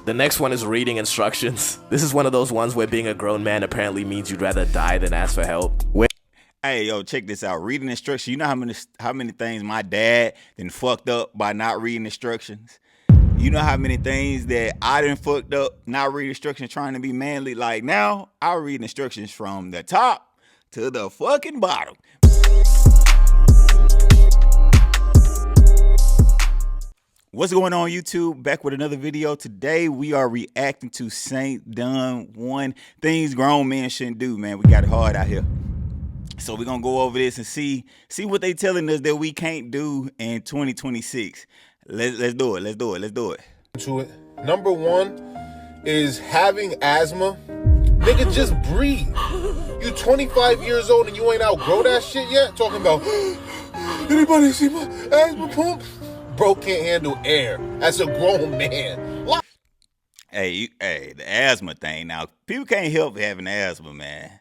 The next one is reading instructions. This is one of those ones where being a grown man apparently means you'd rather die than ask for help. Hey, yo, check this out. Reading instructions. You know how many things my dad done fucked up by not reading instructions? You know how many things that I done fucked up not reading instructions trying to be manly? Like now, I read instructions from the top to the fucking bottom. What's going on, YouTube? Back with another video. Today we are reacting to Saint Done 1 things grown men shouldn't do. Man, we got it hard out here. So we're gonna go over this and see what they telling us that we can't do in 2026. Let's do it. To it. Number one is having asthma. Nigga, just breathe. You 25 years old and you ain't outgrow that shit yet? Talking about, anybody see my asthma pump? Bro can't handle air. That's a grown man. Hey, the asthma thing. Now, people can't help having asthma, man.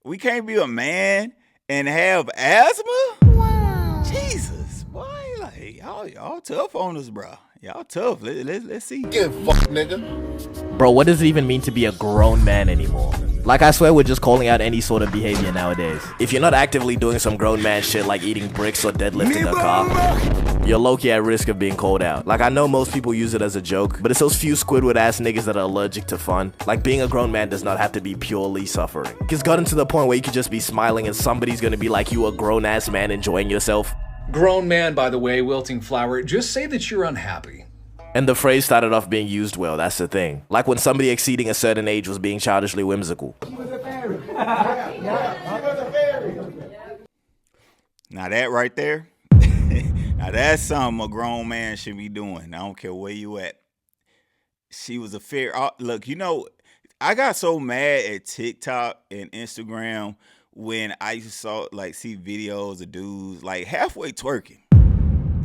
We can't be a man and have asthma? Wow. Jesus, boy, like y'all tough on us, bro. Y'all tough. Let's see. Get fucked, nigga. Bro, what does it even mean to be a grown man anymore? Like, I swear we're just calling out any sort of behavior nowadays. If you're not actively doing some grown man shit like eating bricks or deadlifting a car, you're low-key at risk of being called out. Like, I know most people use it as a joke, but it's those few Squidward ass niggas that are allergic to fun. Like, being a grown man does not have to be purely suffering. It's gotten to the point where you could just be smiling and somebody's gonna be like, you a grown ass man enjoying yourself. Grown man, by the way, wilting flower, just say that you're unhappy. And the phrase started off being used well, that's the thing. Like when somebody exceeding a certain age was being childishly whimsical. Now that right there, now that's something a grown man should be doing. I don't care where you at. She was a fair, look, you know, I got so mad at TikTok and Instagram when I used to see videos of dudes like halfway twerking,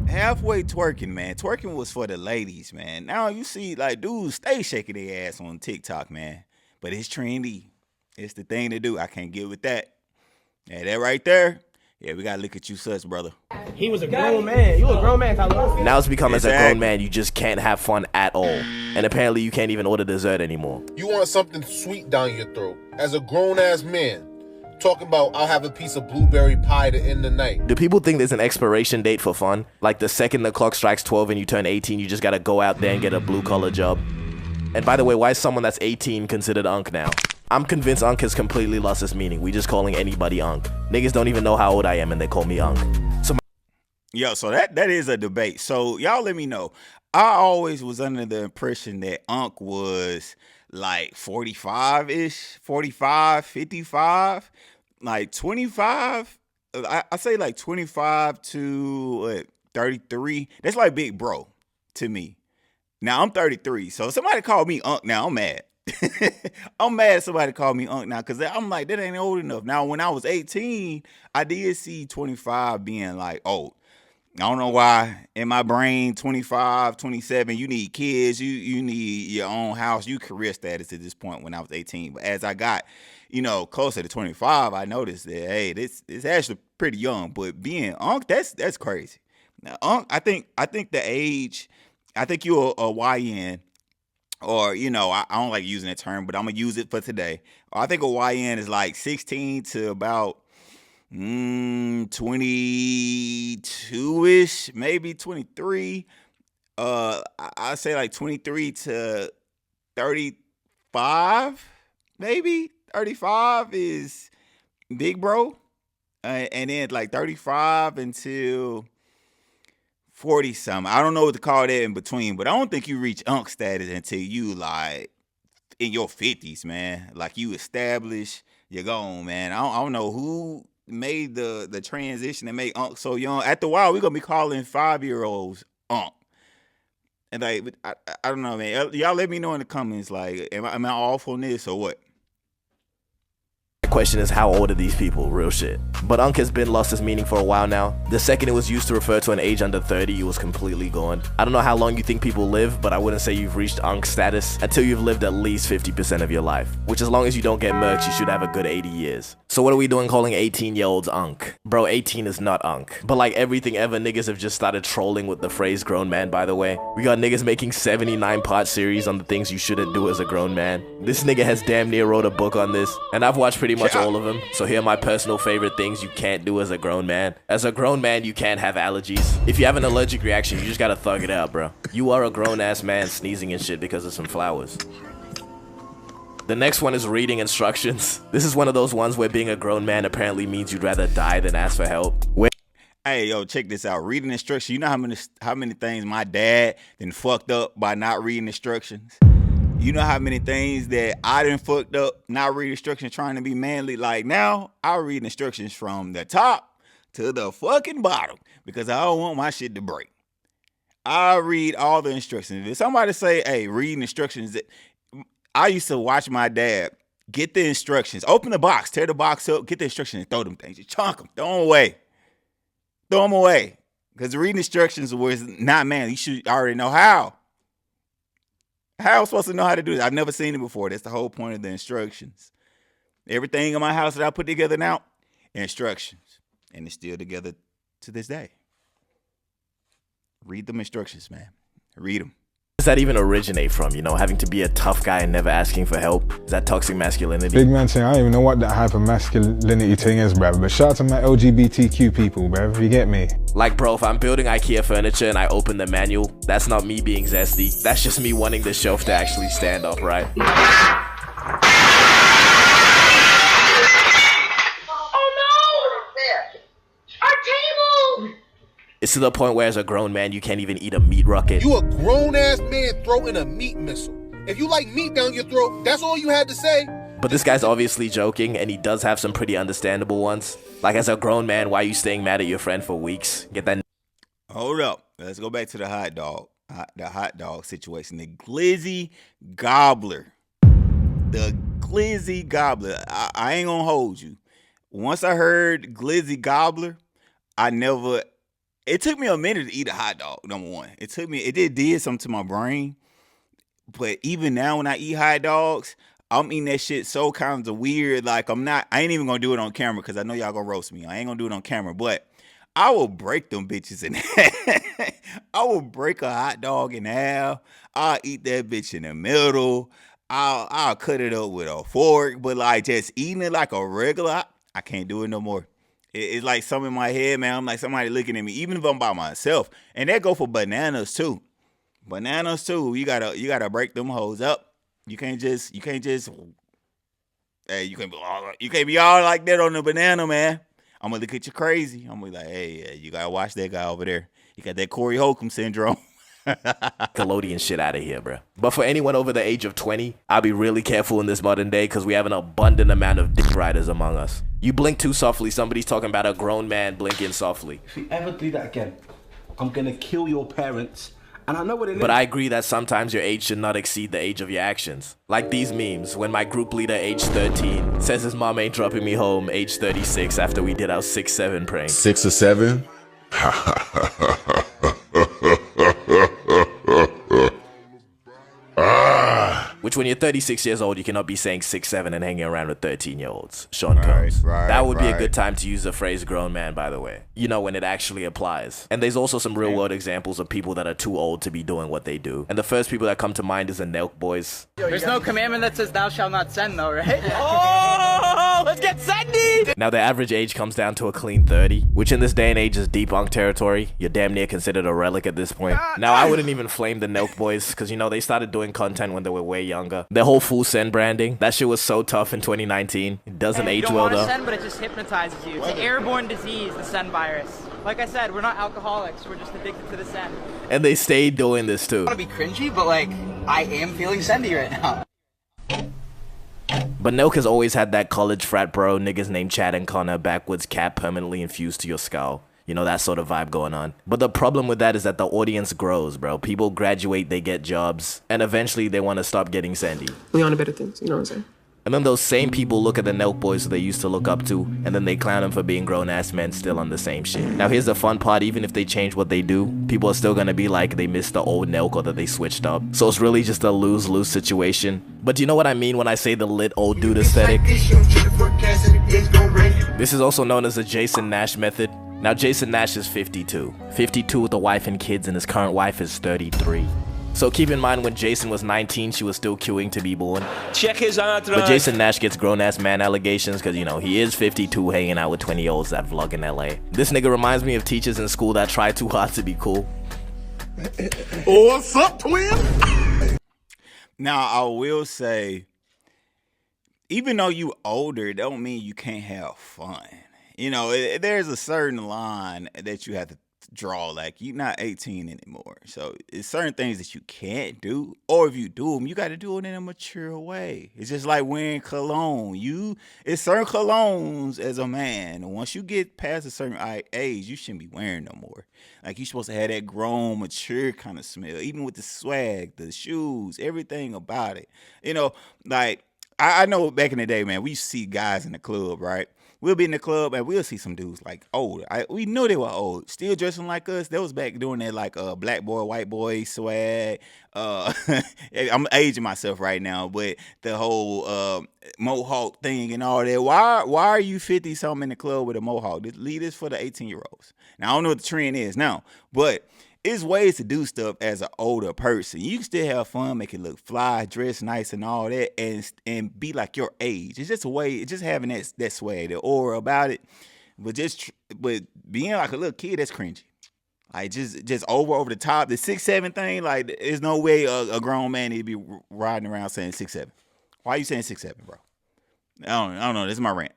man. Twerking was for the ladies, man. Now you see like dudes stay shaking their ass on TikTok, man. But it's trendy. It's the thing to do. I can't get with that. Yeah, that right there. Yeah, we gotta look at you sus, brother. He was a grown man. You a grown man, Tyler. Now it's become as a grown man, you just can't have fun at all. And apparently you can't even order dessert anymore. You want something sweet down your throat. As a grown-ass man, talking about, I'll have a piece of blueberry pie to end the night. Do people think there's an expiration date for fun? Like the second the clock strikes 12 and you turn 18, you just gotta go out there and get a blue-collar job? And by the way, why is someone that's 18 considered unk now? I'm convinced unk has completely lost its meaning. We just calling anybody unk. Niggas don't even know how old I am and they call me unk. So that is a debate. So y'all let me know. I always was under the impression that unk was like 45-ish, 45, 55, like 25. I say like 25 to 33. That's like big bro to me. Now I'm 33. So if somebody called me unk now, I'm mad. I'm mad somebody called me unk now because I'm like, that ain't old enough. Now, when I was 18, I did see 25 being like old. I don't know why. In my brain, 25, 27, you need kids, you need your own house, you career status at this point when I was 18. But as I got, closer to 25, I noticed that, hey, this is actually pretty young. But being unk, that's crazy. Now, unk, I think the age, I think you're a YN. Or, I don't like using that term, but I'm going to use it for today. I think a YN is like 16 to about 22-ish, maybe 23. I say like 23 to 35, maybe. 35 is big bro. And then like 35 until 40 something. I don't know what to call that in between, but I don't think you reach unk status until you like in your 50s, man. Like you establish, you're gone, man. I don't know who made the transition and made unk so young. After a while, we're gonna be calling 5-year-olds unk. And like, I don't know, man. Y'all let me know in the comments, like, am I off on this or what? Question is, how old are these people? Real shit. But unk has been lost its meaning for a while now. The second it was used to refer to an age under 30, it was completely gone. I don't know how long you think people live, but I wouldn't say you've reached unk status until you've lived at least 50% of your life. Which, as long as you don't get murked, you should have a good 80 years. So what are we doing calling 18-year-olds unk? Bro, 18 is not unk. But like everything ever, niggas have just started trolling with the phrase grown man, by the way. We got niggas making 79-part series on the things you shouldn't do as a grown man. This nigga has damn near wrote a book on this, and I've watched pretty much all of them. So here are my personal favorite things you can't do as a grown man. As a grown man, you can't have allergies. If you have an allergic reaction, you just gotta thug it out, bro. You are a grown-ass man sneezing and shit because of some flowers. The next one is reading instructions. This is one of those ones where being a grown man apparently means you'd rather die than ask for help. Hey, yo, check this out. Reading instructions. You know how many things my dad done fucked up by not reading instructions? You know how many things that I done fucked up not reading instructions trying to be manly? Like now, I read instructions from the top to the fucking bottom because I don't want my shit to break. I read all the instructions. If somebody say, hey, reading instructions, I used to watch my dad get the instructions, open the box, tear the box up, get the instructions and throw them things. Just chunk them, throw them away. Throw them away. Because reading instructions was not manly. You should already know how. How am I supposed to know how to do this? I've never seen it before. That's the whole point of the instructions. Everything in my house that I put together now, instructions. And it's still together to this day. Read them instructions, man. Read them. Does that even originate from, you know, having to be a tough guy and never asking for help? Is that toxic masculinity? Big man thing, I don't even know what that hyper masculinity thing is, bruv. But shout out to my LGBTQ people, bruv. You get me? Like, bro, if I'm building IKEA furniture and I open the manual, that's not me being zesty. That's just me wanting the shelf to actually stand upright. It's to the point where as a grown man, you can't even eat a meat rocket. You a grown-ass man throwing a meat missile. If you like meat down your throat, that's all you had to say? But this guy's obviously joking, and he does have some pretty understandable ones. Like, as a grown man, why are you staying mad at your friend for weeks? Get that. Hold up. Let's go back to the hot dog. The hot dog situation. The glizzy gobbler. The glizzy gobbler. I ain't gonna hold you. Once I heard glizzy gobbler, it took me a minute to eat a hot dog, number one. It did something to my brain. But even now when I eat hot dogs, I'm eating that shit so kinds of weird. Like I ain't even gonna do it on camera because I know y'all gonna roast me. I ain't gonna do it on camera, but I will break them bitches in half. I will break a hot dog in half. I'll eat that bitch in the middle. I'll cut it up with a fork, but like just eating it like a regular, I can't do it no more. It's like something in my head, man. I'm like somebody looking at me, even if I'm by myself. And that go for bananas too. Bananas too. You gotta break them hoes up. You can't be all like that on the banana, man. I'm gonna look at you crazy. I'm gonna be like, hey, you gotta watch that guy over there. He got that Corey Holcomb syndrome. Nickelodeon shit out of here, bro. But for anyone over the age of 20, I'll be really careful in this modern day because we have an abundant amount of dick riders among us. You blink too softly, somebody's talking about a grown man blinking softly. If you ever do that again, I'm gonna kill your parents. And I know what it is. But I agree that sometimes your age should not exceed the age of your actions. Like these memes, when my group leader, age 13, says his mom ain't dropping me home, age 36, after we did our 6-7 prank. 6 or 7? Which when you're 36 years old, you cannot be saying 6-7 and hanging around with 13-year-olds. Sean Combs. That would be a good time to use the phrase grown man, by the way. You know, when it actually applies. And there's also some real world examples of people that are too old to be doing what they do. And the first people that come to mind is the Nelk boys. There's no commandment that says thou shalt not send though, right? Oh, let's get sending! Now, the average age comes down to a clean 30, which in this day and age is debunk territory. You're damn near considered a relic at this point. Now, I wouldn't even flame the Nelk boys, because, you know, they started doing content when they were way younger. Their whole full send branding, that shit was so tough in 2019. It doesn't age well, though. You don't want to send, but it just hypnotizes you. It's an airborne disease, the send virus. Like I said, we're not alcoholics, we're just addicted to the send. And they stayed doing this, too. I don't want to be cringy, but, like, I am feeling sendy right now. But Nelk has always had that college frat bro, niggas named Chad and Connor, backwards cap permanently infused to your skull. You know, that sort of vibe going on. But the problem with that is that the audience grows, bro. People graduate, they get jobs, and eventually they want to stop getting sendy. We on to better things, you know what I'm saying? And then those same people look at the Nelk boys who they used to look up to, and then they clown them for being grown-ass men still on the same shit. Now here's the fun part, even if they change what they do, people are still gonna be like they missed the old Nelk or that they switched up. So it's really just a lose-lose situation. But do you know what I mean when I say the lit old dude aesthetic? This is also known as the Jason Nash method. Now Jason Nash is 52. 52 with a wife and kids, and his current wife is 33. So keep in mind when Jason was 19, she was still queuing to be born. Check his entourage. But Jason Nash gets grown-ass man allegations because, you know, he is 52 hanging out with 20-year-olds that vlog in LA. This nigga reminds me of teachers in school that try too hard to be cool. What's up, twin? Now, I will say, even though you older, it don't mean you can't have fun. You know, there's a certain line that you have to draw. Like, you're not 18 anymore, so it's certain things that you can't do, or if you do them, you got to do it in a mature way. It's just like wearing cologne. It's certain colognes as a man, once you get past a certain age, you shouldn't be wearing no more. Like, you're supposed to have that grown, mature kind of smell, even with the swag, the shoes, everything about it. You know, like, I know back in the day, man, we used to see guys in the club, right? We'll be in the club and we'll see some dudes like old. We knew they were old, still dressing like us. That was back doing that like black boy, white boy swag. I'm aging myself right now, but the whole mohawk thing and all that. Why are you 50 something in the club with a mohawk? Leave this for the 18-year-olds. Now I don't know what the trend is now, but it's ways to do stuff as an older person. You can still have fun, make it look fly, dress nice and all that, and be like your age. It's just a way, it's just having that swag, the aura about it. But being like a little kid, that's cringy. Like just over the top. The 6'7" thing, like there's no way a grown man need to be riding around saying 6'7". Why are you saying 6'7", bro? I don't know. This is my rant.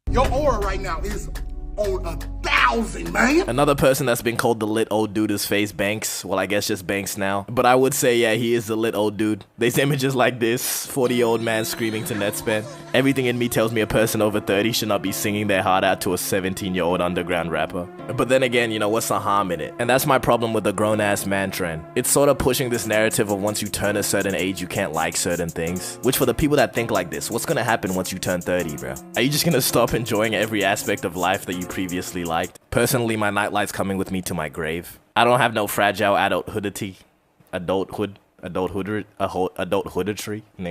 Your aura right now is on 1,000, man. Another person that's been called the lit old dude is Face Banks. Well, I guess just Banks now. But I would say, yeah, he is the lit old dude. There's images like this, 40-year-old man screaming to Netspan. Everything in me tells me a person over 30 should not be singing their heart out to a 17-year-old underground rapper. But then again, you know, what's the harm in it? And that's my problem with the grown-ass man trend. It's sort of pushing this narrative of once you turn a certain age, you can't like certain things. Which for the people that think like this, what's gonna happen once you turn 30, bro? Are you just gonna stop enjoying every aspect of life that you previously liked? Personally, my nightlight's coming with me to my grave. I don't have no fragile adulthoodity. Adulthoodry?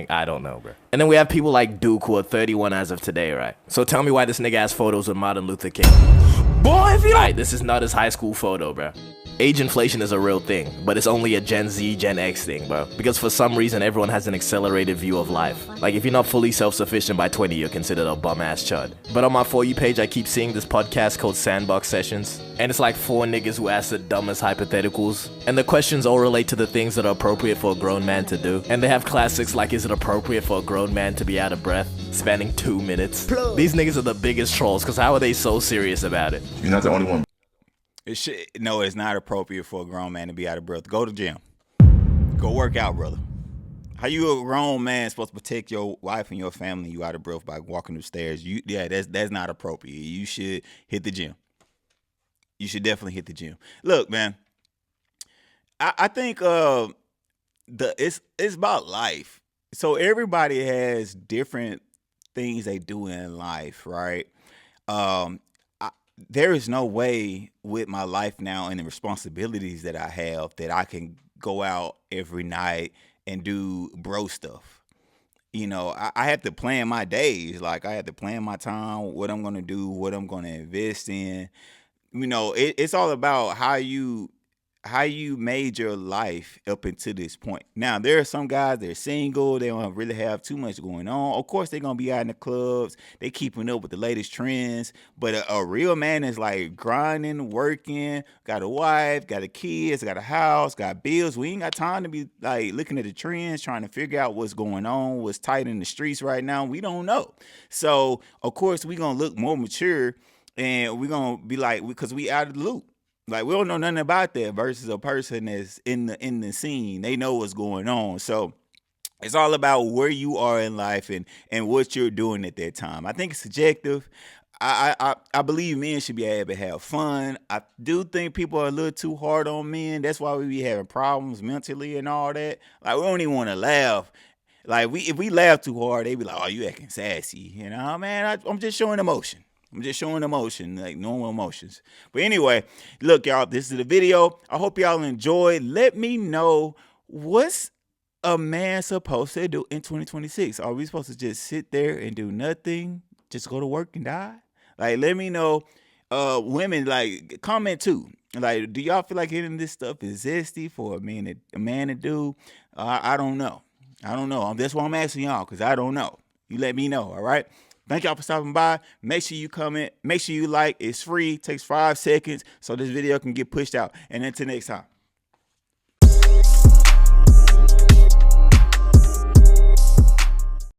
I don't know, bro. And then we have people like Duke who are 31 as of today, right? So tell me why this nigga has photos with Martin Luther King. Boy, if you like, this is not his high school photo, bro. Age inflation is a real thing, but it's only a Gen Z, Gen X thing, bro. Because for some reason, everyone has an accelerated view of life. Like, if you're not fully self-sufficient by 20, you're considered a bum-ass chud. But on my For You page, I keep seeing this podcast called Sandbox Sessions. And it's like 4 niggas who ask the dumbest hypotheticals. And the questions all relate to the things that are appropriate for a grown man to do. And they have classics like, is it appropriate for a grown man to be out of breath, spanning 2 minutes? These niggas are the biggest trolls, because how are they so serious about it? You're not the only one. No, it's not appropriate for a grown man to be out of breath. Go to the gym. Go work out, brother. How you a grown man supposed to protect your wife and your family? You out of breath by walking upstairs? That's not appropriate. You should hit the gym. You should definitely hit the gym. Look, man, I think it's about life. So everybody has different things they do in life, right? There is no way with my life now and the responsibilities that I have that I can go out every night and do bro stuff. You know, I have to plan my days. Like, I have to plan my time, what I'm going to do, what I'm going to invest in. You know, it's all about how you made your life up until this point. Now, there are some guys, they're single, they don't really have too much going on. Of course, they're going to be out in the clubs, they keeping up with the latest trends, but a real man is like grinding, working, got a wife, got a kids, got a house, got bills. We ain't got time to be like looking at the trends, trying to figure out what's going on, what's tight in the streets right now. We don't know. So, of course, we're going to look more mature, and we're going to be like, because we out of the loop. Like, we don't know nothing about that versus a person that's in the scene. They know what's going on. So it's all about where you are in life and what you're doing at that time. I think it's subjective. I believe men should be able to have fun. I do think people are a little too hard on men. That's why we be having problems mentally and all that. Like, we don't even want to laugh. Like if we laugh too hard, they be like, "Oh, you acting sassy," you know, man. I'm just showing emotion. I'm just showing emotion, like normal emotions. But anyway, look, y'all, this is the video. I hope y'all enjoyed. Let me know what's a man supposed to do in 2026. Are we supposed to just sit there and do nothing? Just go to work and die? Like, let me know. Women, like, comment too. Like, do y'all feel like any of this stuff is zesty for a man to do? I don't know. I don't know. That's why I'm asking y'all, because I don't know. You let me know, all right? Thank y'all for stopping by. Make sure you comment. Make sure you like. It's free. Takes 5 seconds so this video can get pushed out. And until next time.